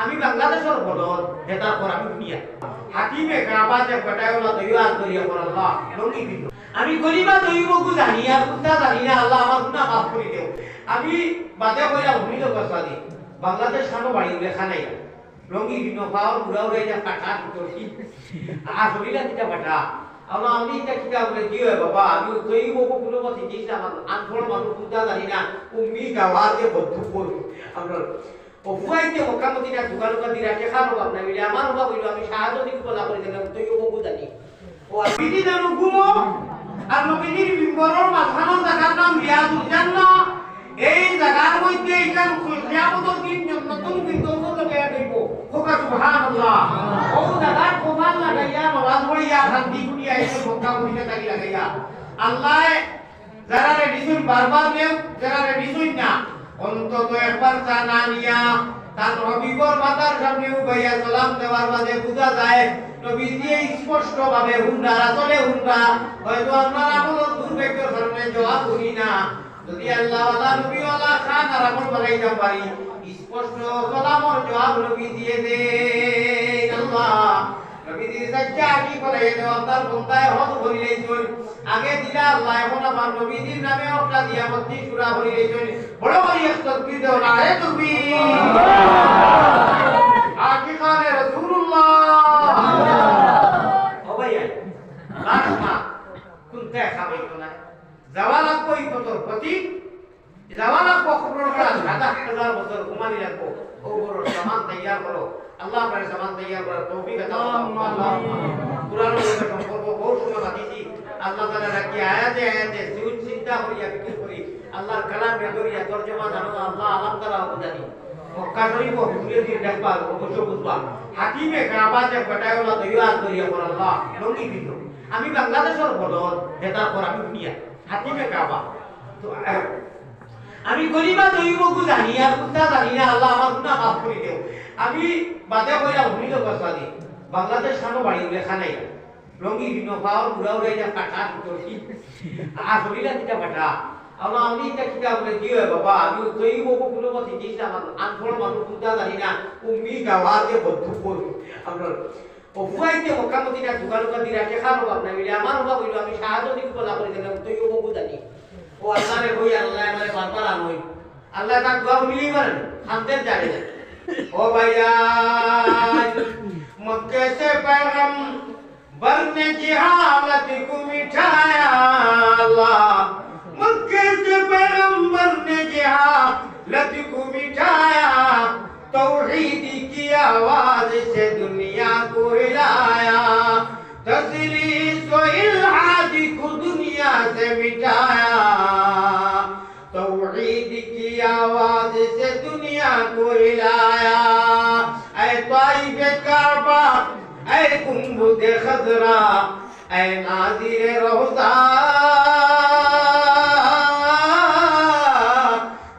আমি বাংলাদেশের বদল হেতার পর আমি দুনিয়া হাকিমে কাবা যে কটায়লা দইয়ার করিয়া পর আল্লাহ লঙ্গি দিল আমি গরিবা দইবকু জানি আর কুত্তা জানি না আল্লাহ আমার গুনাহ মাফ করে দেও আমি বাদে কইরা ভূমিত বসাদি বাংলাদেশ সানো বাড়ি লেখা নাই লঙ্গি দিন পাওয়ার বুড়া উড়াই যা কাটা করছি আসলিলা কিটা কাটা আমরা আমি এটা কিটা বলে কি হয় বাবা আমি দইবকু কোনো মতে দিছি আমার আনফল মানুষ কুত্তা জানি না উম্মি গাওয়ার যে বদ্ধ করব আমরা ওফাইতে মোকামতিনা দুকানুকা দিরা শেখানো আপনার মিলে আমার বাবা কইলো আমি সাহায্য দিব বলা করে দিলাম তুই ও বাবু জানি ও বিধি জানো গুমো আর নবীজির বিম্বরের মাথানো জায়গার নাম রিয়াজুল জান্নাহ এই জায়গার মধ্যে এইখান কিয়ামতের দিন নতুন কিন্তু লোকে দেব কোকা সুবহানাল্লাহ ও জায়গার কোবাল লাগাইয়া নমাজ পড়িয়া শান্তি কুনিয়া এই মোকামতিনা তাকি লাগাইয়া আল্লাহ যারা রে দিছুন বারবার নেও যারা রে দিছুন না অন্তত একবার জানা নিয়া তার নবীর মাতার সামনে উবাইয়া সালাম দেওয়ার মাঝে বুঝা যায় নবীজি স্পষ্ট ভাবে হুন্ডা আসলে হুন্ডা হয়তো আপনারা আমল দুর্ভাগ্যের কারণে জবাব করি না যদি আল্লাহ ওয়ালা নবী ওয়ালা খান আর আমল বানাইতে পারি স্পষ্ট সালামর জবাব নবী দিয়ে দে আল্লাহ নবীজি সাজ্জা কি করে দেওয়া তার বন্দায় হদ করিলেন আগে দিলা আল্লাহ এখন আমার নবীজির নামে একটা দিয়া মতি সূরা করিলেন বড় বড় তাকবীর দাও না হে তাকবীর আকি খানে রাসূলুল্লাহ ও ভাইয়া লাখমা কুনতে খাবাইতো না জাওয়ালা কই তোর প্রতি জাওয়ালা খবর করা 1000 বছর ঘুমানি রাখো ও বড় সামান তৈয়ার করো আল্লাহ আপনার সামান তৈয়ার করার তৌফিক দাও আল্লাহ কুরআনের সাথে সম্পর্ক বহু সময় বাতিছি আল্লাহ তাআলা রাখি আয়াতে আয়াতে চিন্তা করিয়া ফিকির করি আল্লাহর কালামে করিয়া তরজমা জানো আল্লাহ আলাম তাআলা বুঝানি মক্কা শরীফ ও ঘুরে দিয়ে দেখবা অবশ্য বুঝবা হাকিমে কাবা যে কটায়লা দইয়ার করিয়া পর আল্লাহ লঙ্গি দিল আমি বাংলাদেশের বদল হেতার পর আমি দুনিয়া হাকিমে কাবা তো আমি গরিবা দইবকু জানি আর কুত্তা জানি না আল্লাহ আমার গুনাহ মাফ করে দেও আমি বাদে কইরা ভূমিত বসাদি বাংলাদেশ সানো বাড়ি লেখা নাই লঙ্গি দিন পাওয়ার বুড়া উড়াই যা কাটা করছি আসলিলা কিটা কাটা আমরা আমি এটা কিটা বলে কি হয় বাবা আমি দইবকু কোনো মতে দিছি আমার আনফল মানুষ কুত্তা জানি না উম্মি গাওয়ার যে বদ্ধ করব আমরা ওফাইতে মোকামতিনা দুকানুকা দিরা শেখানো আপনার মিলে আমার বাবা কইলো আমি সাহায্য দিব বলা করে দিলাম তুই ও বাবু জানি ও আল্লাহ রে কই আল্লাহ আমারে বারবার আনই আল্লাহ তাক দোয়া মিলি মারেন খানতের জানে না ও ভাইয়া মক্কে সে पैगम बरने जिहालत को मिठाया अल्लाह मक्के से पैगंबर ने जिहालत को मिठाया तौहीद की आवाज से दुनिया को हिलाया तस्लीस व इल्हाद को दुनिया से मिटाया तौहीद की आवाज से दुनिया को हिलाया ऐ ताइफ काबा ऐ गुंबद खजरा ऐ नाज़िर रोज़ा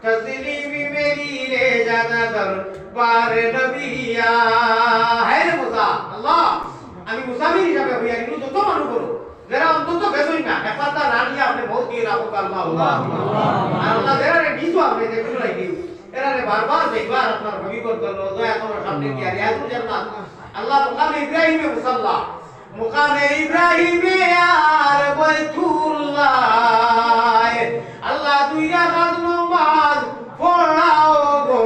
तस्लीम मेरी ले जाना दरबार नबिया है रे मुसा अल्लाह আমি মুসাফির হিসাবে হইয়া কিন্তু যত মানুষ করো যারা অন্তত গেছই না একবার রানিয়া আপনি বহুত দিয়ে রাখো আল্লাহ আল্লাহ আল্লাহ যারা দিছো আপনি দেখুন রাখি এরা বারবার দেখবার আপনার ভবিষ্যৎ করলো দয়া করে সামনে কি আর রিয়াজুল জান্নাত আল্লাহ মুকামে ইব্রাহিমে মুসাল্লা মুকামে ইব্রাহিমে আর বাইতুল্লাহ আল্লাহ দুই রাকাত নামাজ পড়াও গো